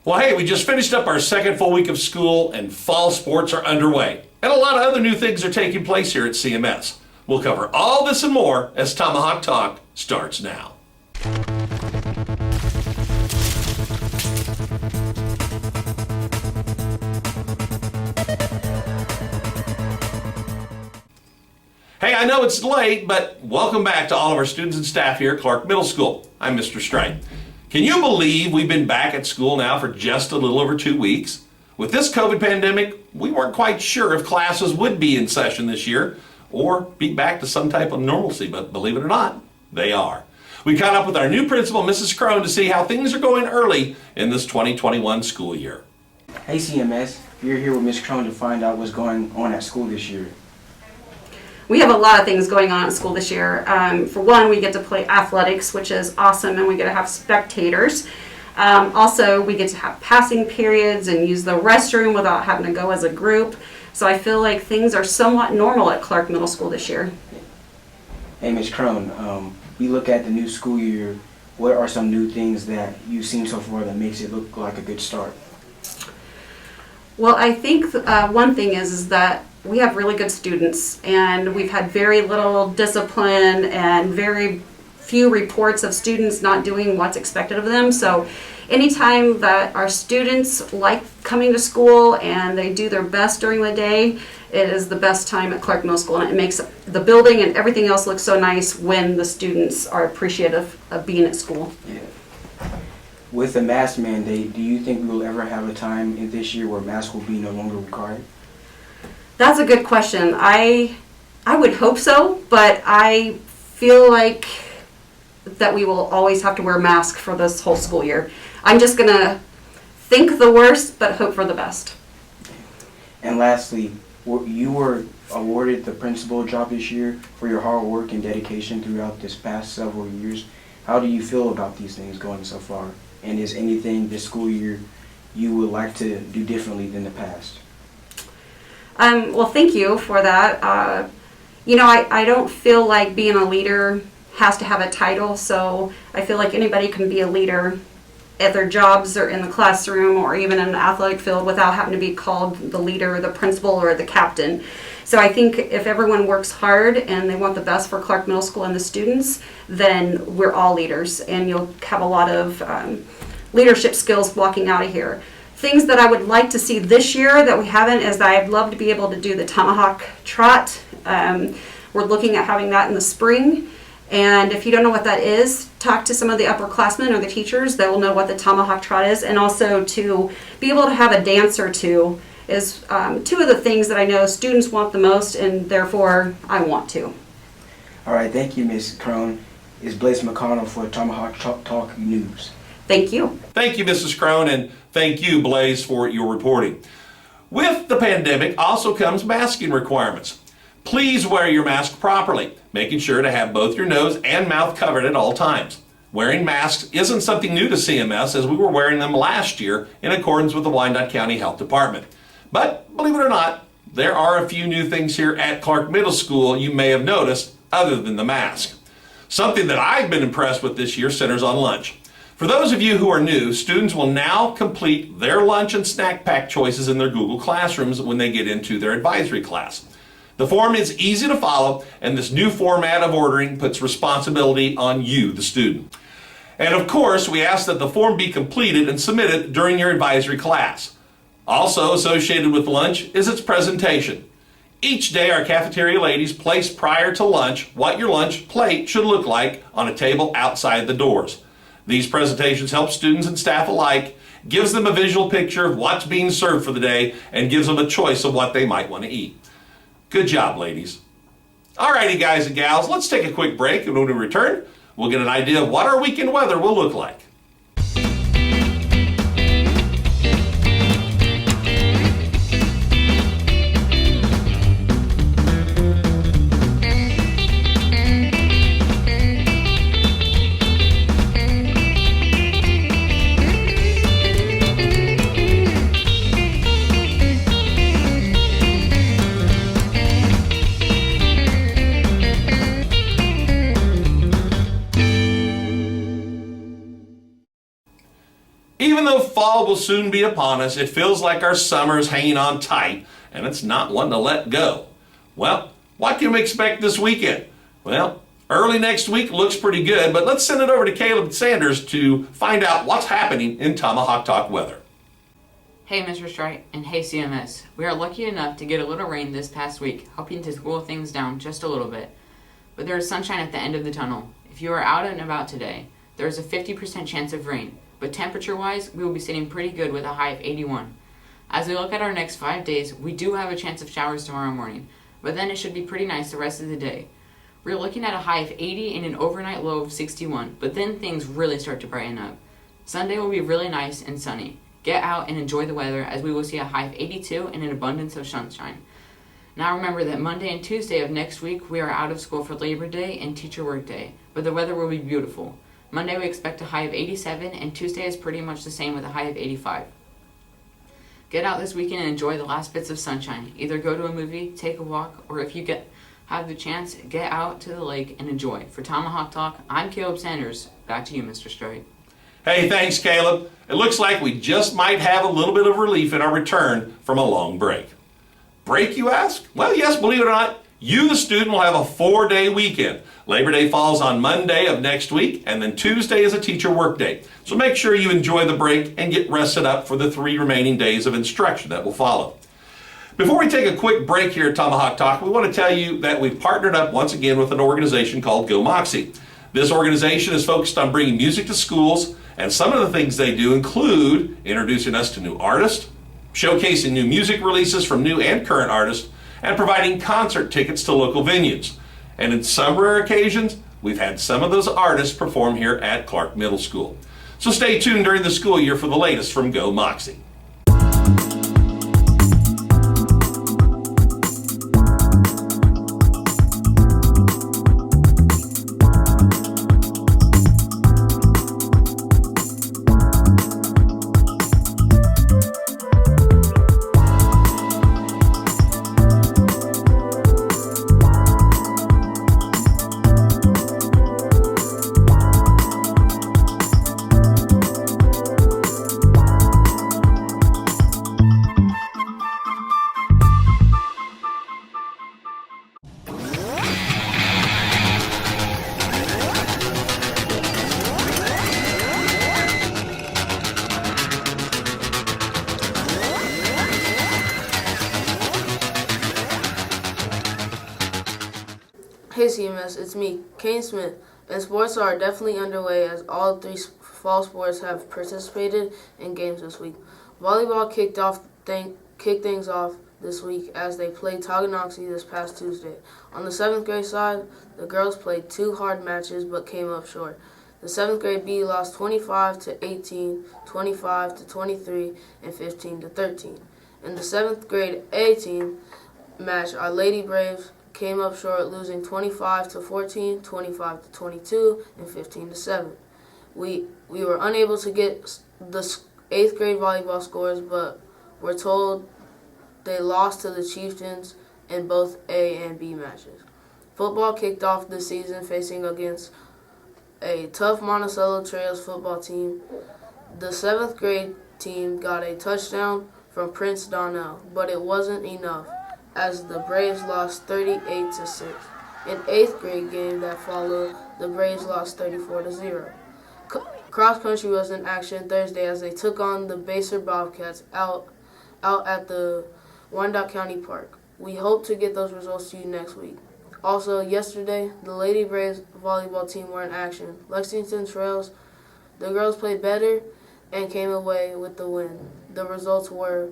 Well, hey, we just finished up our second full week of school and fall sports are underway. And a lot of other new things are taking place here at CMS. We'll cover all this and more as Tomahawk Talk starts now. Hey, I know it's late, but welcome back to all of our students and staff here at Clark Middle School. I'm Mr. Strite. Can you believe we've been back at school now for just a little over 2 weeks? With this COVID pandemic, we weren't quite sure if classes would be in session this year or be back to some type of normalcy, but believe it or not, they are. We caught up with our new principal, Mrs. Crone, to see how things are going early in this 2021 school year. Hey CMS, we're here with Ms. Crone to find out what's going on at school this year. We have a lot of things going on at school this year. For one, we get to play athletics, which is awesome, and we get to have spectators. Also, we get to have passing periods and use the restroom without having to go as a group. So I feel like things are somewhat normal at Clark Middle School this year. Hey Ms. Crone, we look at the new school year. What are some new things that you've seen so far that makes it look like a good start? Well, I think one thing is that we have really good students, and we've had very little discipline and very few reports of students not doing what's expected of them. So anytime that our students like coming to school and they do their best during the day, it is the best time at Clark Middle School, and it makes the building and everything else look so nice when the students are appreciative of being at school. Yeah. With the mask mandate, do you think we will ever have a time in this year where masks will be no longer required? That's a good question. I would hope so, but I feel like that we will always have to wear masks for this whole school year. I'm just going to think the worst, but hope for the best. And lastly, you were awarded the principal job this year for your hard work and dedication throughout this past several years. How do you feel about these things going so far? And is anything this school year you would like to do differently than the past? Well, thank you for that. I don't feel like being a leader has to have a title, so I feel like anybody can be a leader at their jobs or in the classroom or even in an athletic field without having to be called the leader, the principal, or the captain. So I think if everyone works hard and they want the best for Clark Middle School and the students, then we're all leaders, and you'll have a lot of leadership skills walking out of here. Things that I would like to see this year that we haven't is that I'd love to be able to do the Tomahawk trot. We're looking at having that in the spring. And if you don't know what that is, talk to some of the upperclassmen or the teachers. They will know what the Tomahawk trot is. And also to be able to have a dance or two is two of the things that I know students want the most, and therefore I want to. All right, thank you, Ms. Crone. It's Blaze McConnell for Tomahawk Talk News. Thank you. Thank you, Mrs. Crone, and thank you, Blaze, for your reporting. With the pandemic also comes masking requirements. Please wear your mask properly, making sure to have both your nose and mouth covered at all times. Wearing masks isn't something new to CMS, as we were wearing them last year in accordance with the Wyandotte County Health Department. But believe it or not, there are a few new things here at Clark Middle School you may have noticed other than the mask. Something that I've been impressed with this year centers on lunch. For those of you who are new, students will now complete their lunch and snack pack choices in their Google Classrooms when they get into their advisory class. The form is easy to follow, and this new format of ordering puts responsibility on you, the student. And of course, we ask that the form be completed and submitted during your advisory class. Also associated with lunch is its presentation. Each day, our cafeteria ladies place prior to lunch what your lunch plate should look like on a table outside the doors. These presentations help students and staff alike, gives them a visual picture of what's being served for the day, and gives them a choice of what they might want to eat. Good job, ladies. Alrighty, guys and gals, let's take a quick break, and when we return, we'll get an idea of what our weekend weather will look like. fall will soon be upon us. It feels like our summer's hanging on tight, and it's not one to let go. Well, what can we expect this weekend? Well, early next week looks pretty good, but let's send it over to Caleb Sanders to find out what's happening in Tomahawk Talk weather. Hey Mr. Strike and hey CMS. We are lucky enough to get a little rain this past week, helping to cool things down just a little bit. But there is sunshine at the end of the tunnel. If you are out and about today, there is a 50% chance of rain, but temperature-wise, we will be sitting pretty good with a high of 81. As we look at our next 5 days, we do have a chance of showers tomorrow morning, but then it should be pretty nice the rest of the day. We're looking at a high of 80 and an overnight low of 61, but then things really start to brighten up. Sunday will be really nice and sunny. Get out and enjoy the weather, as we will see a high of 82 and an abundance of sunshine. Now remember that Monday and Tuesday of next week we are out of school for Labor Day and Teacher Work Day, but the weather will be beautiful. Monday we expect a high of 87 and Tuesday is pretty much the same with a high of 85. Get out this weekend and enjoy the last bits of sunshine. Either go to a movie, take a walk, or if you have the chance, get out to the lake and enjoy. For Tomahawk Talk, I'm Caleb Sanders. Back to you, Mr. Strike. Hey, thanks, Caleb. It looks like we just might have a little bit of relief in our return from a long break. Break, you ask? Well, yes, believe it or not, you, the student, will have a 4-day weekend. Labor Day falls on Monday of next week, and then Tuesday is a teacher work day. So make sure you enjoy the break and get rested up for the 3 remaining days of instruction that will follow. Before we take a quick break here at Tomahawk Talk, we want to tell you that we've partnered up once again with an organization called Go Moxie. This organization is focused on bringing music to schools, and some of the things they do include introducing us to new artists, showcasing new music releases from new and current artists, and providing concert tickets to local venues. And in some rare occasions, we've had some of those artists perform here at Clark Middle School. So stay tuned during the school year for the latest from Go Moxie. Hey CMS, it's me, Kane Smith, and sports are definitely underway as all 3 fall sports have participated in games this week. Volleyball kicked things off this week as they played Tonganoxie this past Tuesday. On the 7th grade side, the girls played 2 hard matches but came up short. The 7th grade B lost 25-18, 25-23, and 15-13. In the 7th grade A team match, our Lady Braves came up short, losing 25-14, 25-22, and 15-7. We were unable to get the 8th grade volleyball scores, but we're told they lost to the Chieftains in both A and B matches. Football kicked off the season facing against a tough Monticello Trails football team. The 7th grade team got a touchdown from Prince Donnell, but it wasn't enough, as the Braves lost 38-6. In 8th grade game that followed, the Braves lost 34-0. Cross country was in action Thursday as they took on the Baser Bobcats out at the Wyandotte County Park. We hope to get those results to you next week. Also, yesterday, the Lady Braves volleyball team were in action. Lexington Trails, the girls played better and came away with the win. The results were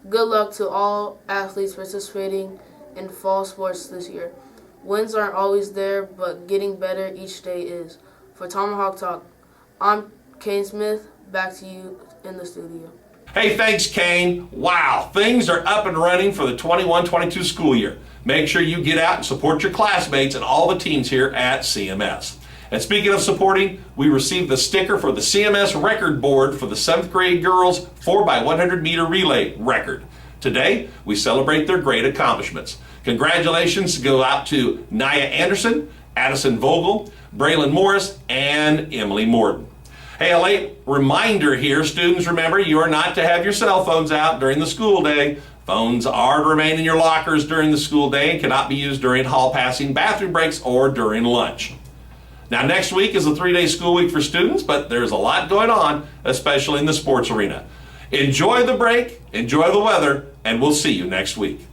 good luck to all athletes participating in fall sports this year. Wins aren't always there, but getting better each day is. For Tomahawk Talk, I'm Kane Smith. Back to you in the studio. Hey, thanks, Kane. Wow, things are up and running for the 21-22 school year. Make sure you get out and support your classmates and all the teams here at CMS. And speaking of supporting, we received the sticker for the CMS record board for the 7th grade girls 4x100 meter relay record. Today, we celebrate their great accomplishments. Congratulations go out to Naya Anderson, Addison Vogel, Braylon Morris, and Emily Morton. Hey, a late reminder here, students, remember you are not to have your cell phones out during the school day. Phones are to remain in your lockers during the school day and cannot be used during hall passing, bathroom breaks, or during lunch. Now, next week is a 3-day school week for students, but there's a lot going on, especially in the sports arena. Enjoy the break, enjoy the weather, and we'll see you next week.